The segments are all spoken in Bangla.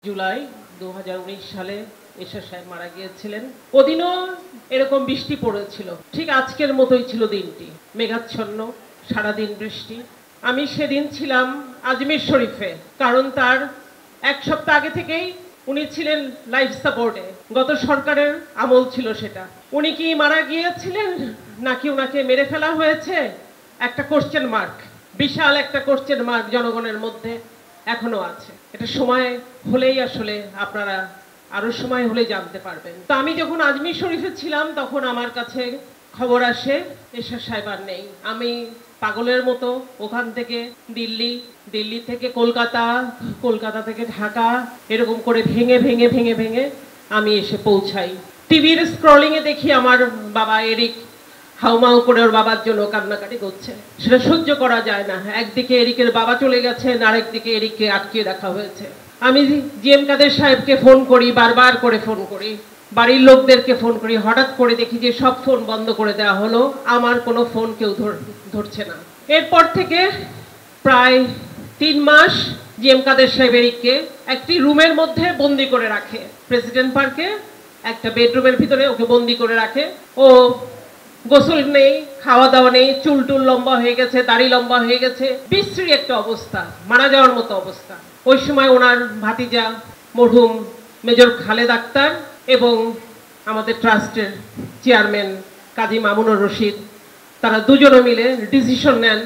জুলাই 2019 সালে এরশাদ সাহেব মারা গিয়েছিলেন। ওদিনও এরকম বৃষ্টি পড়েছিল, ঠিক আজকের মতোই ছিল দিনটি, মেঘাচ্ছন্ন, সারাদিন বৃষ্টি। আমি সেদিন ছিলাম আজমির শরীফে, কারণ তার এক সপ্তাহ আগে থেকেই উনি ছিলেন লাইফ সাপোর্টে, গত সরকারের আমল ছিল সেটা। উনি কি মারা গিয়েছিলেন নাকি ওনাকে মেরে ফেলা হয়েছে, একটা কোশ্চেন মার্ক, বিশাল একটা কোশ্চেন মার্ক জনগণের মধ্যে এখনো আছে। এটা সময় হলেই আসলে আপনারা আরো সময় হলে জানতে পারবেন। তো আমি যখন আজমির শরীফে ছিলাম তখন আমার কাছে খবর আসে এরশাদ সাহেব আর নেই। আমি পাগলের মতো ওখান থেকে দিল্লি থেকে কলকাতা, কলকাতা থেকে ঢাকা, এরকম করে ভেঙে ভেঙে ভেঙে ভেঙে আমি এসে পৌঁছাই। টিভির স্ক্রলিং এ দেখি আমার বাবা এরিক হাউমাউ করে ওর বাবার জন্য কান্নাকাটি করছে। সেটা সহ্য করা যায় না। একদিকে এরিকের বাবা চলে গেছেন, আরেকদিকে এরিককে আটকে রাখা হয়েছে। আমি জিএম কাদের সাহেবকে ফোন করি, বারবার করে ফোন করি, বাড়ির লোকদেরকে ফোন করি। হঠাৎ করে দেখি যে সব ফোন বন্ধ করে দেওয়া হলো, আমার কোনো ফোন কেউ ধরছে না। এরপর থেকে প্রায় 3 মাস জিএম কাদের সাহেব এরিককে একটি রুমের মধ্যে বন্দি করে রাখে, প্রেসিডেন্ট পার্কে একটা বেডরুমের ভিতরে ওকে বন্দি করে রাখে। ও গোসল নেই, খাওয়া দাওয়া নেই, চুল টুল লম্বা হয়ে গেছে, দাড়ি লম্বা হয়ে গেছে, বিশ্রী একটা অবস্থা, মারা যাওয়ার মতো অবস্থা। ওই সময় ওনার ভাতিজা মরহুম মেজর খালেদ আক্তার এবং আমাদের ট্রাস্টের চেয়ারম্যান কাজী মামুনুর রশিদ, তারা দুজনে মিলে ডিসিশন নেন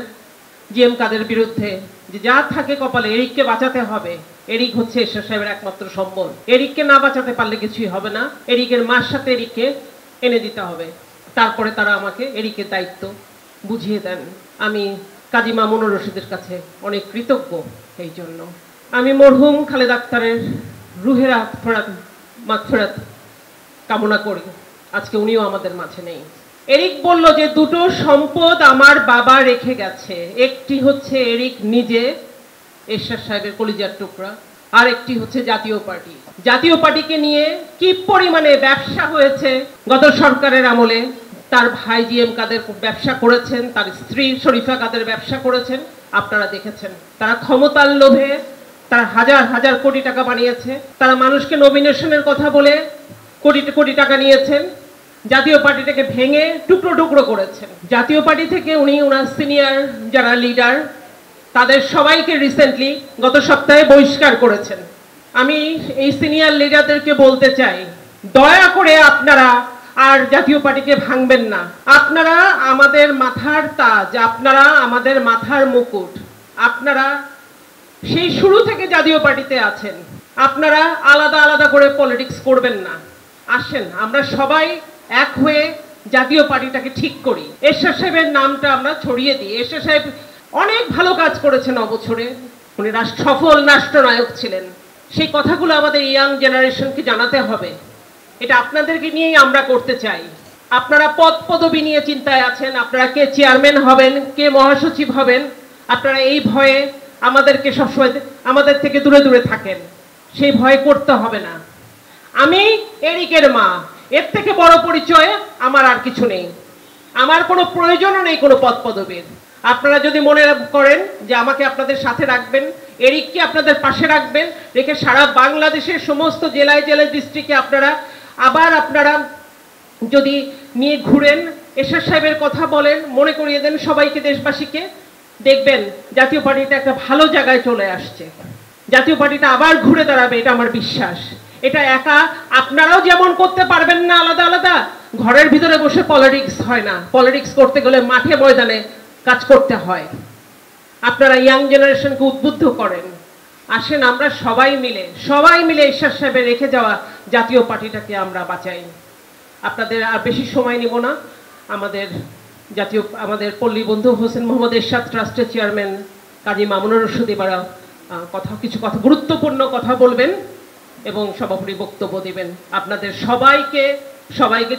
জিএম কাদের বিরুদ্ধে, যে যা থাকে কপালে এরিককে বাঁচাতে হবে। এরিক হচ্ছে এরশাদ সাহেবের একমাত্র সম্বল, এরিককে না বাঁচাতে পারলে কিছুই হবে না, এরিকের মার সাথে এরিককে এনে দিতে হবে। তারপরে তারা আমাকে এরিকের দায়িত্ব বুঝিয়ে দেন। আমি কাজী মামুনুর রশিদের কাছে অনেক কৃতজ্ঞ। এই জন্য আমি মরহুম খালেদ আক্তারের রুহের মাগফিরাত কামনা করি। আজকে উনিও আমাদের মাঝে নেই। এরিক বলল যে দুটো সম্পদ আমার বাবা রেখে গেছে, একটি হচ্ছে এরিক নিজে, এরশাদ সাহেবের কলিজার টুকরা, আর একটি হচ্ছে জাতীয় পার্টি। জাতীয় পার্টিকে নিয়ে কি পরিমাণে ব্যবসা হয়েছে গত সরকারের আমলে। তার ভাই জিএম কাদের ব্যবসা করেছেন, তার স্ত্রী শরীফা কাদের ব্যবসা করেছেন, আপনারা দেখেছেন। তারা ক্ষমতার লোভে তারা হাজার হাজার কোটি টাকা বানিয়েছে। তারা মানুষকে নমিনেশনের কথা বলে কোটি কোটি টাকা নিয়েছেন। জাতীয় পার্টিটাকে ভেঙে টুকরো টুকরো করেছেন। জাতীয় পার্টি থেকে উনি ওনার সিনিয়র যারা লিডার তাদের সবাইকে রিসেন্টলি গত সপ্তাহে বহিষ্কার করেছেন। আমি এই সিনিয়র লিডারদেরকে বলতে চাই, দয়া করে আপনারা আর জাতীয় পার্টিকে ভাঙবেন না। আপনারা আমাদের মাথার তাজ, আপনারা আমাদের মাথার মুকুট, আপনারা সেই শুরু থেকে জাতীয় পার্টিতে আছেন। আপনারা আলাদা আলাদা করে পলিটিক্স করবেন না। আসেন আমরা সবাই এক হয়ে জাতীয় পার্টিটাকে ঠিক করি, এরশাদ সাহেবের নামটা আমরা ছড়িয়ে দিই। এরশাদ সাহেব অনেক ভালো কাজ করেছেন অবছরে, উনি সফল রাষ্ট্রনায়ক ছিলেন। সেই কথাগুলো আমাদের ইয়াং জেনারেশনকে জানাতে হবে। এটা আপনাদেরকে নিয়েই আমরা করতে চাই। আপনারা পদ পদবি নিয়ে চিন্তায় আছেন, আপনারা কে চেয়ারম্যান হবেন, কে মহাসচিব হবেন, আপনারা এই ভয়ে আমাদেরকে সবসময় আমাদের থেকে দূরে দূরে থাকেন। সেই ভয় করতে হবে না। আমি এরিকের মা, এর থেকে বড় পরিচয় আমার আর কিছু নেই। আমার কোনো প্রয়োজনও নেই কোনো পদ পদবীর। আপনারা যদি মনে করেন যে আমাকে আপনাদের সাথে রাখবেন, এরিককে আপনাদের পাশে রাখবেন, রেখে সারা বাংলাদেশের সমস্ত জেলায় জেলায় ডিস্ট্রিক্টে আপনারা যদি নিয়ে ঘুরেন, এরশাদ সাহেবের কথা বলেন, মনে করিয়ে দেন সবাইকে, দেশবাসীকে, দেখবেন জাতীয় পার্টিটা একটা ভালো জায়গায় চলে আসছে। জাতীয় পার্টিটা আবার ঘুরে দাঁড়াবে, এটা আমার বিশ্বাস। এটা একা আপনারাও যেমন করতে পারবেন না আলাদা আলাদা, ঘরের ভিতরে বসে পলিটিক্স হয় না। পলিটিক্স করতে গেলে মাঠে ময়দানে কাজ করতে হয়। আপনারা ইয়াং জেনারেশনকে উদ্বুদ্ধ করেন। আসেন আমরা সবাই মিলে এরশাদ সাহেবের রেখে যাওয়া জাতীয় পার্টিটাকে আমরা বাঁচাই। আপনাদের আর বেশি সময় নিব না। আমাদের পল্লী বন্ধু হোসেন মোহাম্মদ এরশাদ ট্রাস্টের চেয়ারম্যান কাজী মামুনুর রশিদ এবার কিছু কথা, গুরুত্বপূর্ণ কথা বলবেন এবং সভাপতি বক্তব্য দিবেন। আপনাদের সবাইকে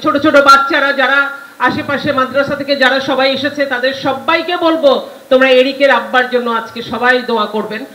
ছোট ছোট বাচ্চারা যারা আশেপাশে মাদ্রাসা থেকে যারা সবাই এসেছে তাদের সবাইকে বলবো, তোমরা এরিকের আব্বার জন্য আজকে সবাই দোয়া করবেন।